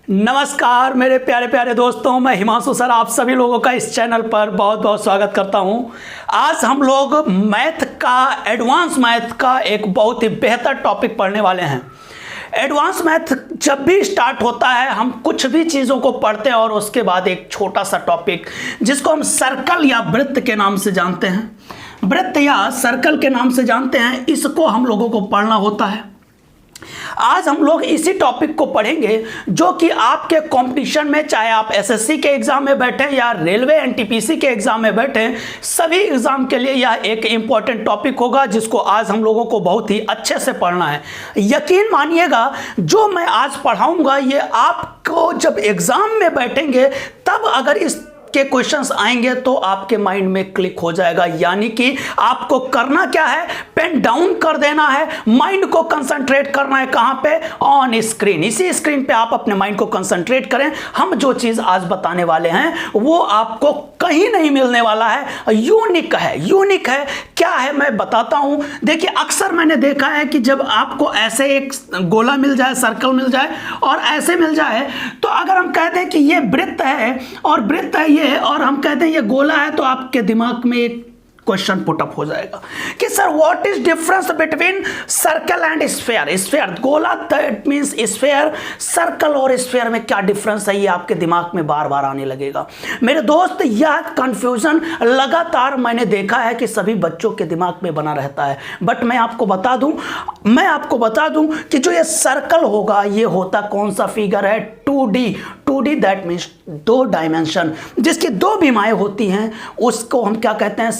नमस्कार मेरे प्यारे प्यारे दोस्तों, मैं हिमांशु सर आप सभी लोगों का इस चैनल पर बहुत बहुत स्वागत करता हूं। आज हम लोग मैथ का, एडवांस मैथ का एक बहुत ही बेहतर टॉपिक पढ़ने वाले हैं। एडवांस मैथ जब भी स्टार्ट होता है हम कुछ भी चीज़ों को पढ़ते हैं और उसके बाद एक छोटा सा टॉपिक जिसको हम सर्कल या वृत्त के नाम से जानते हैं, वृत्त या सर्कल के नाम से जानते हैं, इसको हम लोगों को पढ़ना होता है। आज हम लोग इसी टॉपिक को पढ़ेंगे जो कि आपके कंपटीशन में, चाहे आप एसएससी के एग्जाम में बैठे या रेलवे एनटीपीसी के एग्जाम में बैठे, सभी एग्जाम के लिए यह एक इंपॉर्टेंट टॉपिक होगा जिसको आज हम लोगों को बहुत ही अच्छे से पढ़ना है। यकीन मानिएगा जो मैं आज पढ़ाऊंगा ये आपको जब एग्जाम में बैठेंगे तब अगर इस के क्वेश्चंस आएंगे तो आपके माइंड में क्लिक हो जाएगा। यानी कि आपको करना क्या है, पेन डाउन कर देना है, माइंड को कंसंट्रेट करना है कहां पे, ऑन स्क्रीन। इसी स्क्रीन पे आप अपने माइंड को कंसंट्रेट करें। हम जो चीज आज बताने वाले हैं वो आपको कहीं नहीं मिलने वाला है, यूनिक है। यूनिक है क्या है मैं बताता हूं। देखिए अक्सर मैंने देखा है कि जब आपको ऐसे एक गोला मिल जाए, सर्कल मिल जाए और ऐसे मिल जाए, तो अगर हम कहते हैं कि ये वृत्त है और वृत्त है ये, और हम कहते हैं ये गोला है, तो आपके दिमाग में एक क्वेश्चन पुटअप हो जाएगा कि sir what is difference between circle and sphere. Sphere गोला, दैट मींस स्फीयर। सर्कल और स्फीयर में क्या डिफरेंस है, ये आपके दिमाग में बार बार आने लगेगा। मेरे दोस्त यह कंफ्यूजन लगातार मैंने देखा है कि सभी बच्चों के दिमाग में बना रहता है। बट मैं आपको बता दूं कि जो ये सर्कल होगा ये होता कौन सा फिगर है, 2D दैट मीन्स 2 डायमेंशन, जिसकी 2 बीमाएं होती हैं उसको हम क्या कहते हैं,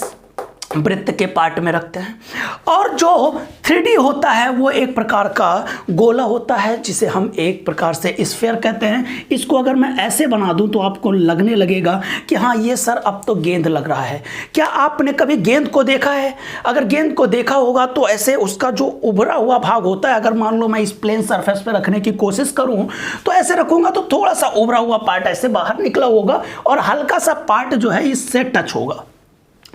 वृत्त के पार्ट में रखते हैं। और जो 3D होता है वो एक प्रकार का गोला होता है जिसे हम एक प्रकार से स्फीयर कहते हैं। इसको अगर मैं ऐसे बना दूं तो आपको लगने लगेगा कि हाँ ये सर अब तो गेंद लग रहा है। क्या आपने कभी गेंद को देखा है? अगर गेंद को देखा होगा तो ऐसे उसका जो उभरा हुआ भाग होता है, अगर मान लो मैं इस प्लेन सरफेस पे रखने की कोशिश करूं तो ऐसे रखूंगा तो थोड़ा सा उभरा हुआ पार्ट ऐसे बाहर निकला होगा और हल्का सा पार्ट जो है इससे टच होगा।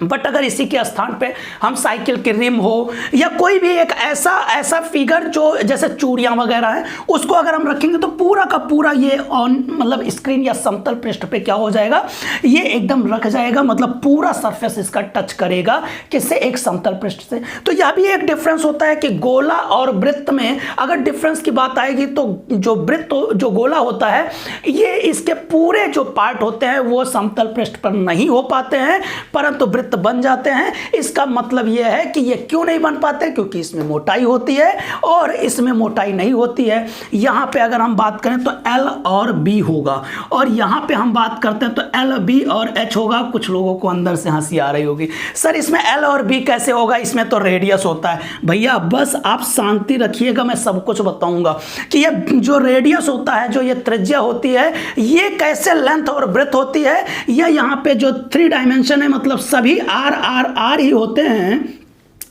बट अगर इसी के स्थान पे हम साइकिल की रिम हो या कोई भी एक ऐसा फिगर जो जैसे चूड़ियां वगैरह हैं उसको अगर हम रखेंगे तो पूरा का पूरा ये ऑन मतलब स्क्रीन या समतल पृष्ठ पे क्या हो जाएगा, ये एकदम रख जाएगा, मतलब पूरा सरफेस इसका टच करेगा किससे, एक समतल पृष्ठ से। तो यह भी एक डिफरेंस होता है कि गोला और वृत्त में अगर डिफरेंस की बात आएगी तो जो वृत्त जो गोला होता है ये इसके पूरे जो पार्ट होते हैं वो समतल पृष्ठ पर नहीं हो पाते हैं, परंतु वृत्त बन जाते हैं। इसका मतलब यह है कि ये क्यों नहीं बन पाते, क्योंकि इसमें मोटाई होती है और इसमें मोटाई नहीं होती है। यहां पे अगर हम बात करें तो L और B होगा और यहां पे हम बात करते हैं तो L, B और H होगा। कुछ लोगों को अंदर से हंसी आ रही होगी, सर इसमें L और B कैसे होगा, इसमें तो रेडियस होता है। भैया बस आप शांति रखिएगा, मैं सब कुछ बताऊंगा कि ये जो रेडियस होता है, जो ये त्रिज्या होती है, ये कैसे लेंथ और ब्रेथ होती है, या यहां पे जो 3 डायमेंशन है मतलब सभी आर ही होते हैं,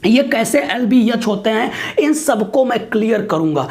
ये कैसे LBH होते हैं, इन सबको मैं क्लियर करूंगा।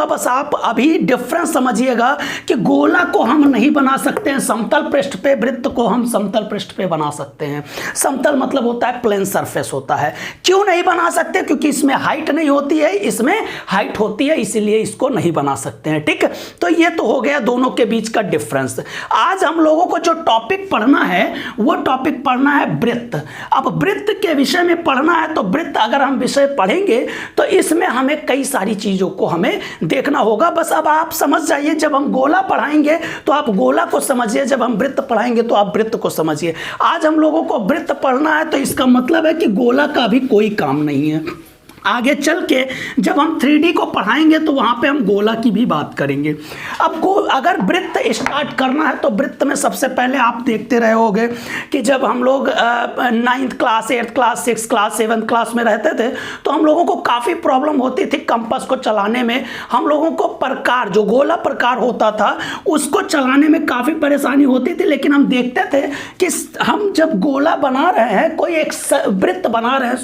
बस आप अभी डिफरेंस समझिएगा कि गोला को हम नहीं बना सकते हैं समतल पृष्ठ पे, वृत्त को हम समतल पृष्ठ पे बना सकते हैं। समतल मतलब होता है प्लेन सरफेस होता है। क्यों नहीं बना सकते, क्योंकि इसमें हाइट नहीं होती है, इसमें हाइट होती है, इसीलिए इसको नहीं बना सकते हैं। ठीक, तो ये तो हो गया दोनों के बीच का डिफरेंस। आज हम लोगों को जो टॉपिक पढ़ना है वो टॉपिक पढ़ना है वृत्त। अब वृत्त के विषय में पढ़ना है तो वृत्त अगर हम विषय पढ़ेंगे तो इसमें हमें कई सारी चीजों को हमें देखना होगा। बस अब आप समझ जाइए, जब हम गोला पढ़ाएंगे तो आप गोला को समझिए, जब हम वृत्त पढ़ाएंगे तो आप वृत्त को समझिए। आज हम लोगों को वृत्त पढ़ना है तो इसका मतलब है कि गोला का भी कोई काम नहीं है। आगे चल के जब हम 3D को पढ़ाएंगे तो वहां पे हम गोला की भी बात करेंगे। अब अगर वृत्त स्टार्ट करना है तो वृत्त में सबसे पहले आप देखते रहे होंगे कि जब हम लोग 9th class, 8th class, 6th class, 7th class में रहते थे तो हम लोगों को काफ़ी प्रॉब्लम होती थी कंपास को चलाने में। हम लोगों को प्रकार जो गोला प्रकार होता था उसको चलाने में काफ़ी परेशानी होती थी, लेकिन हम देखते थे कि हम जब गोला बना रहे हैं, कोई एक वृत्त बना रहे हैं,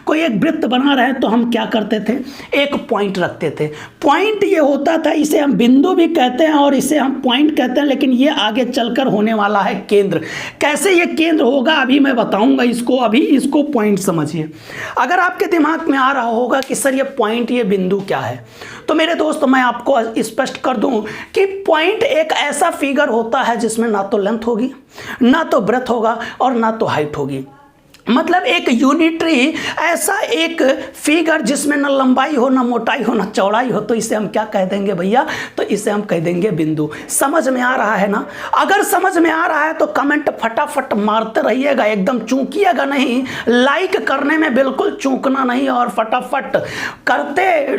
कोई एक वृत्त बना रहे हैं तो हम क्या करते थे, एक पॉइंट रखते थे। पॉइंट ये होता था, इसे हम बिंदु भी कहते हैं और इसे हम पॉइंट कहते हैं, लेकिन ये आगे चलकर होने वाला है केंद्र। कैसे ये केंद्र होगा अभी मैं बताऊंगा इसको, अभी इसको पॉइंट समझिए। अगर आपके दिमाग में आ रहा होगा कि सर ये पॉइंट, ये बिंदु क्या है, तो मेरे दोस्त मैं आपको स्पष्ट कर दूं कि पॉइंट एक ऐसा फिगर होता है जिसमें ना तो लेंथ होगी, ना तो ब्रेथ होगा और ना तो हाइट होगी। मतलब एक यूनिटरी ऐसा एक फिगर जिसमें ना लंबाई हो, ना मोटाई हो, ना चौड़ाई हो, तो इसे हम क्या कह देंगे भैया, तो इसे हम कह देंगे बिंदु। समझ में आ रहा है ना? अगर समझ में आ रहा है तो कमेंट फटाफट मारते रहिएगा, एकदम चूकिएगा नहीं, लाइक करने में बिल्कुल चूकना नहीं और फटाफट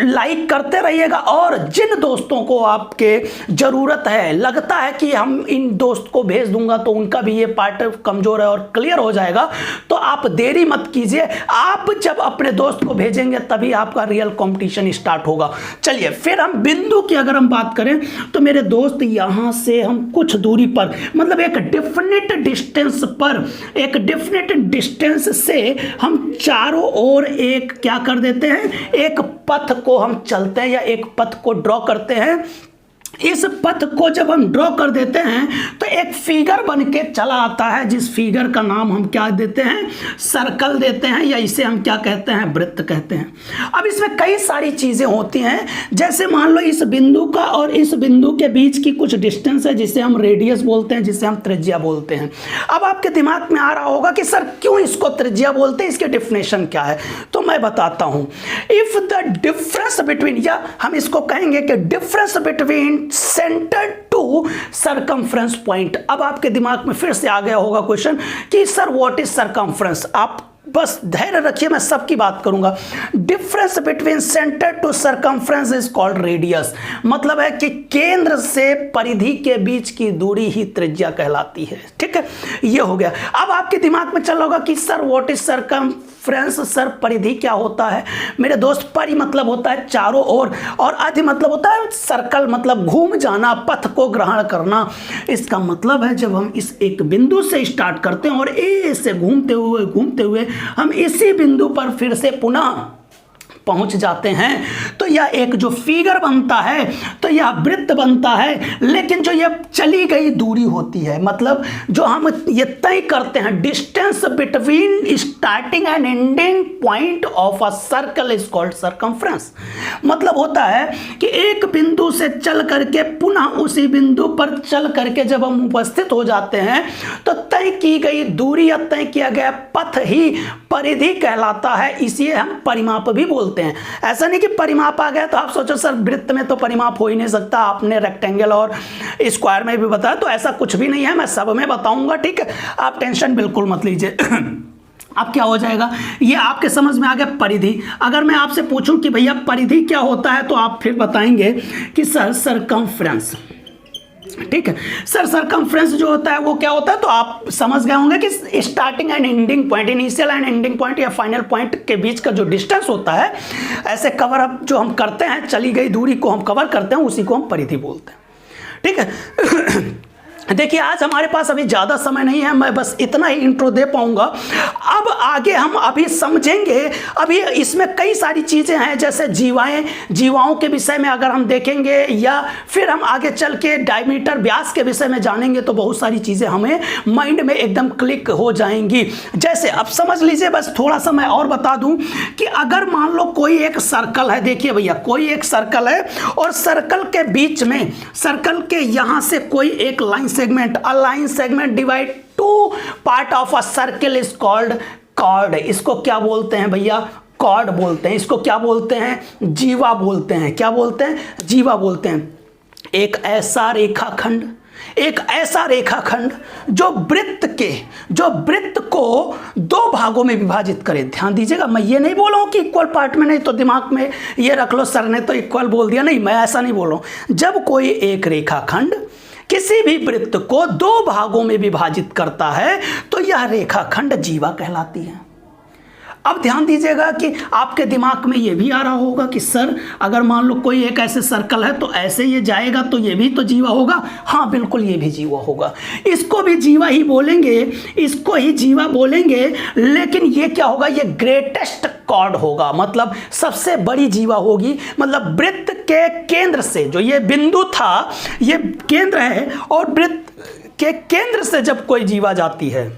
लाइक करते रहिएगा। और जिन दोस्तों को आपके ज़रूरत है, लगता है कि हम इन दोस्त को भेज दूंगा तो उनका भी ये पार्ट कमज़ोर है और क्लियर हो जाएगा, तो आप देरी मत कीजिए। आप जब अपने दोस्त को भेजेंगे तभी आपका रियल कंपटीशन स्टार्ट होगा। चलिए फिर हम बिंदु की अगर हम बात करें तो मेरे दोस्त यहां से हम कुछ दूरी पर, मतलब एक डेफिनेट डिस्टेंस पर, एक डेफिनेट डिस्टेंस से हम चारों ओर एक क्या कर देते हैं, एक पथ को हम चलते हैं या एक पथ को ड्रॉ करते हैं। इस पथ को जब हम ड्रॉ कर देते हैं तो एक फिगर बन के चला आता है, जिस फिगर का नाम हम क्या देते हैं, सर्कल देते हैं, या इसे हम क्या कहते हैं, वृत्त कहते हैं। अब इसमें कई सारी चीज़ें होती हैं, जैसे मान लो इस बिंदु का और इस बिंदु के बीच की कुछ डिस्टेंस है जिसे हम रेडियस बोलते हैं, जिसे हम त्रिज्या बोलते हैं। अब आपके दिमाग में आ रहा होगा कि सर क्यों इसको त्रिज्या बोलते हैं, इसके डिफिनेशन क्या है, तो मैं बताता हूँ। इफ द डिफरेंस बिटवीन, या हम इसको कहेंगे कि difference between centre to circumference point. अब आपके दिमाग में फिर से आ गया होगा क्वेश्चन कि सर व्हाट इज सरकमफ्रेंस। आप बस धैर्य रखिए, मैं सबकी बात करूंगा। Difference between centre to circumference is called radius. मतलब है कि केंद्र से परिधि के बीच की दूरी ही त्रिज्या कहलाती है। ठीक है, ये हो गया। अब आपके दिमाग में चल होगा कि sir what is circumference, sir परिधि क्या होता है। मेरे दोस्त, परि मतलब होता है चारों ओर और अधि मतलब होता है सर्कल, मतलब घूम जाना, पथ को ग्रहण करना। इसका मतलब है जब हम इस एक बिंदु से स्टार्ट करते हैं और ए से घूमते हुए हम इसी बिंदु पर फिर से पुनः पहुंच जाते हैं, तो यह एक जो फिगर बनता है, तो यह वृत्त बनता है। लेकिन जो यह चली गई दूरी होती है, मतलब जो हम ये तय करते हैं, distance between starting and ending point of a circle is called circumference. मतलब होता है कि एक बिंदु से चल करके पुनः उसी बिंदु पर चल करके जब हम उपस्थित हो जाते हैं तो तय की गई दूरी या तय किया गया पथ ही परिधि कहलाता है। इसे हम परिमाप भी बोलते हैं। ऐसा नहीं कि परिमाप आ गया तो आप सोचो सर वृत्त में तो परिमाप हो ही नहीं सकता, आपने रेक्टेंगल और स्क्वायर में भी बताया, तो ऐसा कुछ भी नहीं है, मैं सब में बताऊंगा। ठीक है, आप टेंशन बिल्कुल मत लीजिए। अब क्या हो जाएगा, ये आपके समझ में आ गया परिधि। अगर मैं आपसे पूछूं कि भैया परिधि क्या होता है, तो आप फिर बताएंगे कि सर सरकमफ्रेंस। ठीक है, सर सरकमफ्रेंस जो होता है वो क्या होता है, तो आप समझ गए होंगे कि starting and ending point, initial and ending point या फाइनल पॉइंट के बीच का जो डिस्टेंस होता है, ऐसे कवर अप जो हम करते हैं, चली गई दूरी को हम कवर करते हैं, उसी को हम परिधि बोलते हैं। ठीक है, देखिए आज हमारे पास अभी ज़्यादा समय नहीं है, मैं बस इतना ही इंट्रो दे पाऊंगा। अब आगे हम अभी समझेंगे, अभी इसमें कई सारी चीज़ें हैं, जैसे जीवाओं के विषय में अगर हम देखेंगे, या फिर हम आगे चल के डायमीटर व्यास के विषय में जानेंगे, तो बहुत सारी चीज़ें हमें माइंड में एकदम क्लिक हो जाएंगी। जैसे अब समझ लीजिए, बस थोड़ा सा मैं और बता दूं कि अगर मान लो कोई एक सर्कल है, देखिए भैया कोई एक सर्कल है और सर्कल के बीच में, सर्कल के यहाँ से कोई एक line segment, a line segment divide two part of a circle is called chord. इसको क्या बोलते हैं भैया, कॉर्ड बोलते हैं। इसको क्या बोलते हैं, जीवा बोलते हैं। क्या बोलते हैं, जीवा बोलते हैं। एक ऐसा रेखाखंड जो वृत्त को दो भागों में विभाजित करे। ध्यान दीजिएगा, मैं ये नहीं बोल रहा हूं कि इक्वल पार्ट में, नहीं तो दिमाग में ये रख लो सर ने तो इक्वल बोल दिया, नहीं, मैं ऐसा नहीं बोल रहा हूं। जब कोई एक रेखाखंड किसी भी वृत्त को दो भागों में विभाजित करता है तो यह रेखाखंड जीवा कहलाती है। अब ध्यान दीजिएगा कि आपके दिमाग में ये भी आ रहा होगा कि सर अगर मान लो कोई एक ऐसे सर्कल है तो ऐसे ये जाएगा तो ये भी तो जीवा होगा। हाँ बिल्कुल, ये भी जीवा होगा, इसको भी जीवा ही बोलेंगे, इसको ही जीवा बोलेंगे, लेकिन ये क्या होगा, ये ग्रेटेस्ट कॉर्ड होगा, मतलब सबसे बड़ी जीवा होगी। मतलब वृत्त के केंद्र से, जो ये बिंदु था ये केंद्र है, और वृत्त के केंद्र से जब कोई जीवा जाती है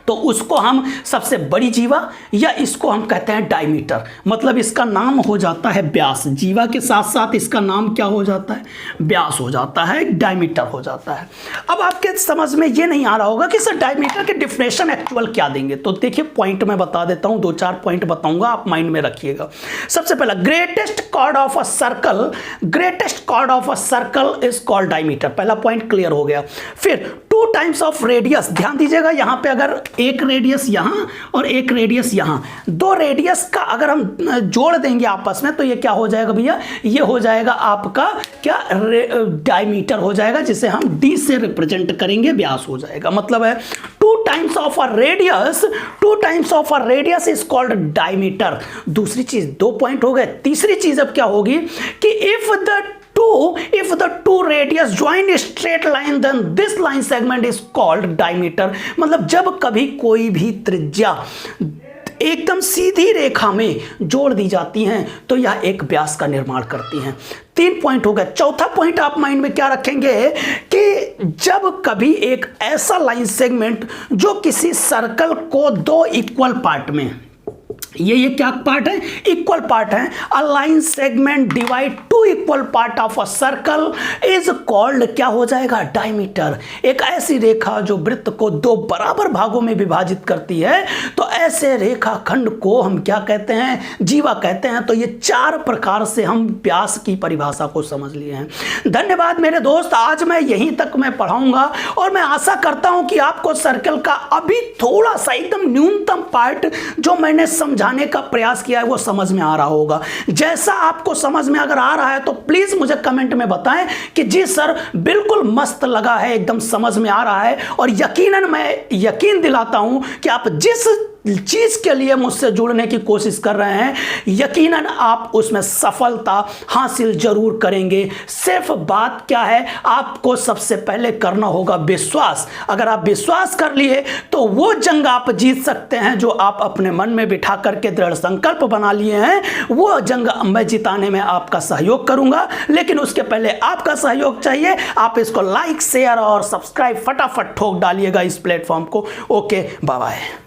तो उसको हम सबसे बड़ी जीवा, या इसको हम कहते हैं डायमीटर, मतलब इसका नाम हो जाता है व्यास। जीवा के साथ साथ इसका नाम क्या हो जाता है, व्यास हो जाता है, डायमीटर हो जाता है। अब आपके समझ में ये नहीं आ रहा होगा कि सर डायमीटर के डिफिनेशन एक्चुअल क्या देंगे, तो देखिए पॉइंट मैं बता देता हूं, 2-4 पॉइंट बताऊंगा, आप माइंड में रखिएगा। सबसे पहला, greatest chord of a circle, greatest chord of a circle is called diameter, पहला पॉइंट क्लियर हो गया। फिर 2 टाइम्स ऑफ रेडियस, ध्यान दीजिएगा यहां पे अगर एक रेडियस यहां और एक रेडियस यहां, 2 रेडियस का अगर हम जोड़ देंगे आपस में तो ये क्या हो जाएगा भैया, ये हो जाएगा आपका क्या, डायमीटर हो जाएगा, जिसे हम डी से रिप्रेजेंट करेंगे, व्यास हो जाएगा। मतलब है 2 times of a radius, 2 times of a radius is called diameter. दूसरी चीज, 2 पॉइंट हो गए। तीसरी चीज अब क्या होगी कि if the two radius join a straight line then this line segment is called diameter। मतलब जब कभी कोई भी त्रिज्या एकदम सीधी रेखा में जोड़ दी जाती हैं तो यह एक व्यास का निर्माण करती हैं। 3 पॉइंट हो गए। चौथा पॉइंट आप माइंड में क्या रखेंगे कि जब कभी एक ऐसा लाइन सेगमेंट जो किसी सर्कल को 2 इक्वल पार्ट में, ये क्या पार्ट है, इक्वल पार्ट है, अ line segment divide 2 equal part of a circle is called, क्या हो जाएगा, डायमीटर। एक ऐसी रेखा जो वृत्त को 2 बराबर भागों में विभाजित करती है तो ऐसे रेखा खंड को हम क्या कहते हैं, जीवा कहते हैं। तो ये 4 प्रकार से हम व्यास की परिभाषा को समझ लिए हैं। धन्यवाद मेरे दोस्त, आज मैं यहीं तक मैं पढ़ाऊंगा और मैं आशा करता हूं कि आपको सर्कल का अभी थोड़ा सा एकदम न्यूनतम पार्ट जो मैंने समझाने का प्रयास किया है वो समझ में आ रहा होगा। जैसा आपको समझ में अगर आ रहा है तो प्लीज मुझे कमेंट में बताएं कि जी सर बिल्कुल मस्त लगा है, एकदम समझ में आ रहा है। और यकीनन मैं यकीन दिलाता हूं कि आप जिस चीज के लिए मुझसे जुड़ने की कोशिश कर रहे हैं यकीनन आप उसमें सफलता हासिल जरूर करेंगे। सिर्फ बात क्या है, आपको सबसे पहले करना होगा विश्वास। अगर आप विश्वास कर लिए तो वो जंग आप जीत सकते हैं जो आप अपने मन में बिठा करके दृढ़ संकल्प बना लिए हैं। वो जंग मैं जिताने में आपका सहयोग करूंगा, लेकिन उसके पहले आपका सहयोग चाहिए। आप इसको लाइक, शेयर और सब्सक्राइब फटाफट ठोक डालिएगा इस प्लेटफॉर्म को। Okay, bye bye.